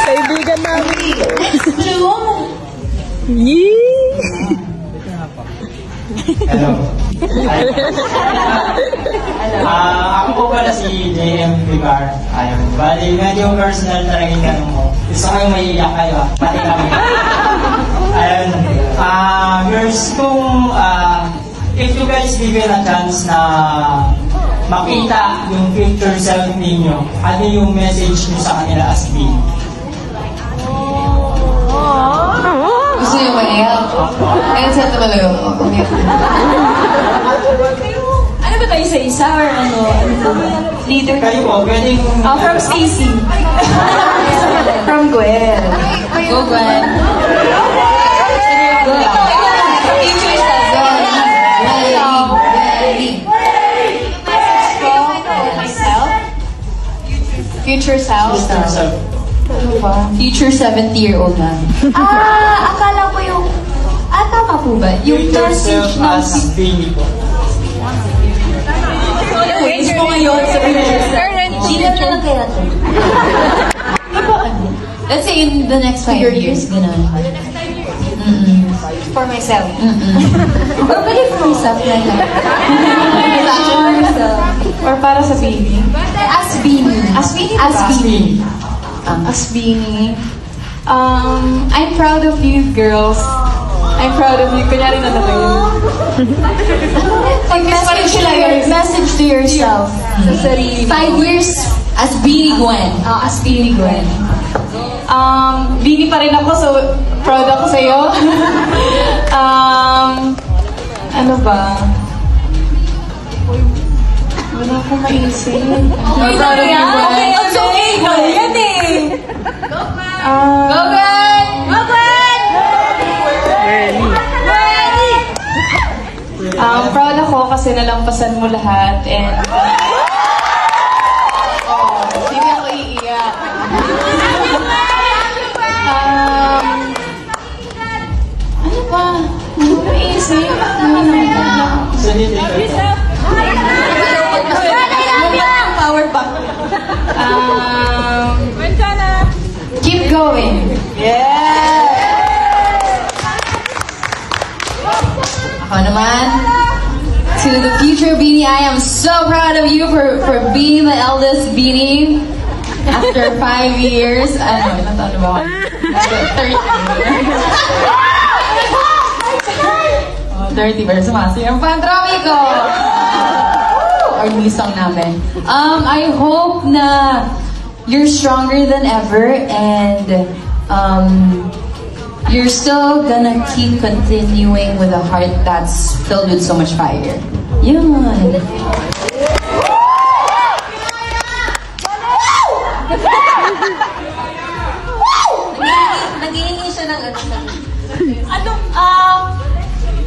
Kaibigan namin. Hello. Ako po pala si JM Vivar. Ayun. Bali, medyo personal talaga yung tanong mo. Gusto ko yung maiiyak kayo. Pati kami. Ayun. Girls, kung if you guys given a chance na makita yung future self ninyo, ano yung message nyo sa kanila as being? Gusto niyo maiyak? Kaya sa ito talaga ako. Ano ba tayo sa isa or ano? Leader? Kayo po, pwedeng... From Stacy. From Gwen. Go, Gwen. Future self. Future self. Future 70-year-old na. Akala ko yung... tama po ba? Yung Future message self ng... as being po. Gusto ko ngayon sa future self. Sino na lang kaya ito? Let's say in the next 5 years, gano'n. For myself. Or pwede for myself na lang. Or para sa baby. As being. As Beanie. As being. As Beanie. I'm proud of you, girls. I'm proud of you. Kunyari na naman yun. Message to yourself. Sa sarili. 5 years as Beanie Gwen. As Beanie Gwen. Beanie pa rin ako, so proud ako sa'yo. Ano ba? Wala akong maisip. Proud of you, Gwen. It's okay, Gwen. Yan eh. Go, Gwen! Go, Gwen! Proud ako kasi nalampasan mo lahat and hindi ako iiyak. Ano ba? Ano ba iisip? Power back. Keep going. Yeah! Ako naman. To the future Beanie, I am so proud of you for being the eldest Beanie. After 5 years. Ano, ilang taon na ba ako? 30 pero sumasi ang pandrami ko! Or nisang namin. I hope na you're stronger than ever and you're still gonna keep continuing with a heart that's filled with so much fire. Yun! Nag-iingi siya ng ano?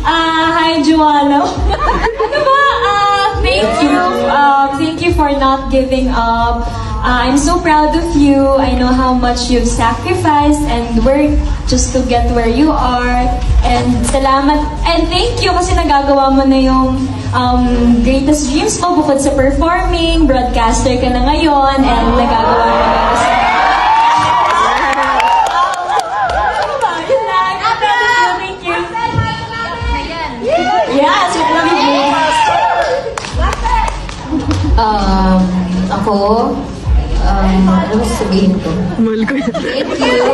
Hi, Joanna. Ano ba? Thank you for not giving up. I'm so proud of you. I know how much you've sacrificed and worked just to get where you are. And salamat. And thank you kasi nagagawa mo na yung greatest dreams mo bukod sa performing. Broadcaster ka na ngayon and nagagawa mo na kasi. Yes, we love you. Ako, ano sabihin ko? Thank you.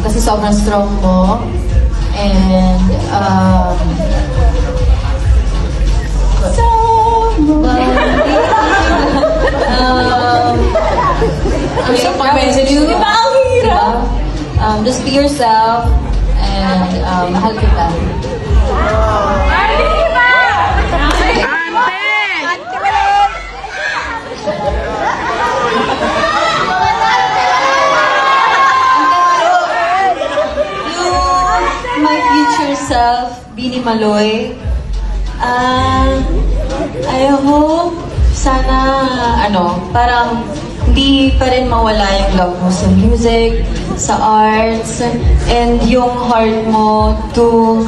Kasi sobrang strong mo. And, I'm so proud of you. Just be yourself. And, mahal kita. My future self, Beanie Maloy. I hope sana parang hindi pa rin mawala yung love mo sa music, sa arts, and yung heart mo to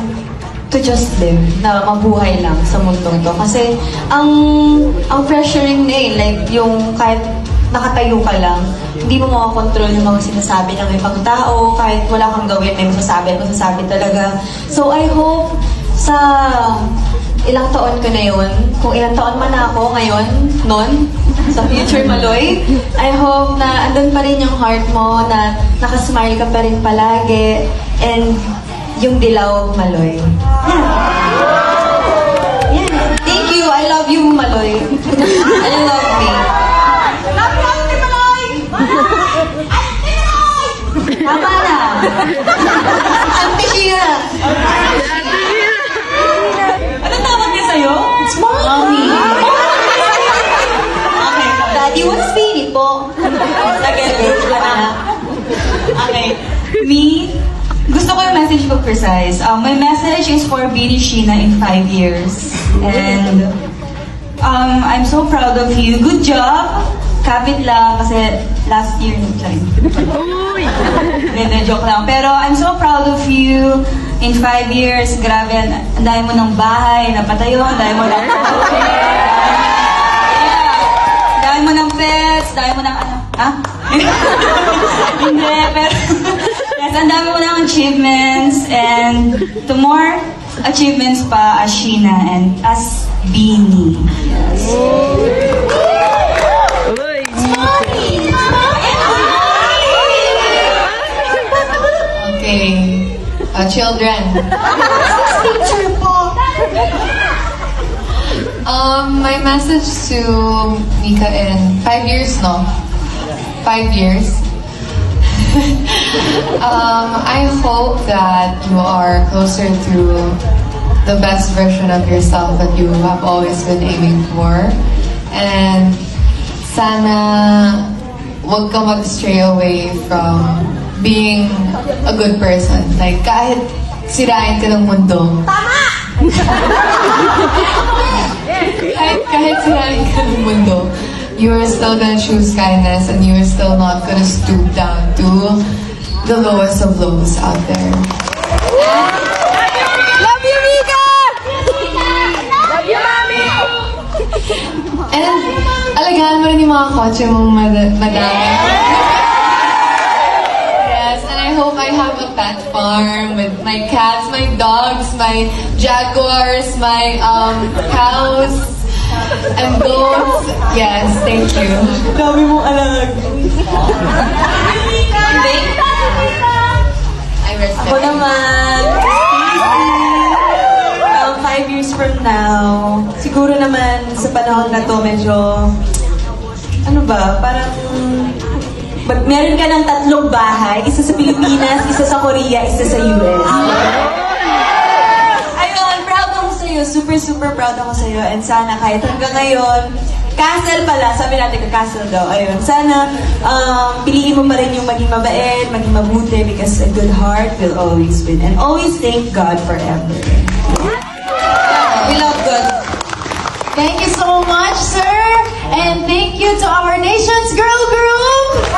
just live, na mabuhay lang sa mundong to. Kasi ang pressuring na like yung kahit nakatayo ka lang, hindi mo makakontrol yung mga sinasabi ng ibang tao, kahit wala kang gawin, may masasabi talaga. So I hope sa ilang taon ko na yun, kung ilang taon man ako ngayon, sa future Maloy, I hope na andun pa rin yung heart mo, na nakasmile ka pa rin palagi, and yung dilaw Maloy. Yeah. Thank you, I love you Maloy. And you love me. Love you, Ate Maloy! Ate Maloy! Tama na! Ate Shira! Anong tawag niya sa'yo? It's mommy! Okay. Daddy, what's baby po? Okay. Me, gusto ko yung message ko precise. My message is for Bini Sheena in 5 years. And I'm so proud of you. Good job! Kapit lang kasi last year, sorry. Hindi, joke lang. Pero I'm so proud of you. In 5 years, grabe, ang dami mo ng bahay, napatayo, ang dami mo ng dami mo ng pets, dami mo ng ano? Ha? Hindi, pero yes, ang dami mo ng achievements and to more achievements pa as Sheena and as Bini. Yes. Okay. Children. My message to Mika in 5 years, no? 5 years. I hope that you are closer to the best version of yourself that you have always been aiming for. And sana wag ka mag-stray away from being a good person. Like, kahit sirain ka ng mundo. Tama! kahit sirain ka ng mundo, you are still gonna choose kindness and you are still not gonna stoop down to the lowest of lows out there. Love you, Mika! Love you, Mami! And alagaan mo rin yung mga kotse mong madami. I hope I have a pet farm with my cats, my dogs, my jaguars, my cows, and goats. Yes, thank you. Dami mong alag. I respect. Ako naman, 5 years from now, siguro naman sa panahon na to medyo, ano ba, parang meron ka ng 3 bahay, isa sa Pilipinas, isa sa Korea, isa sa US. Ayun, proud ako sa'yo. Super proud ako sa'yo. And sana kahit hanggang ngayon, castle pala, sabi natin ka-castle daw. Ayun, sana piliin mo pa rin yung maging mabait, maging mabuti, because a good heart will always win. And always thank God forever. We love God. Thank you so much, sir. And thank you to our nation's girl group.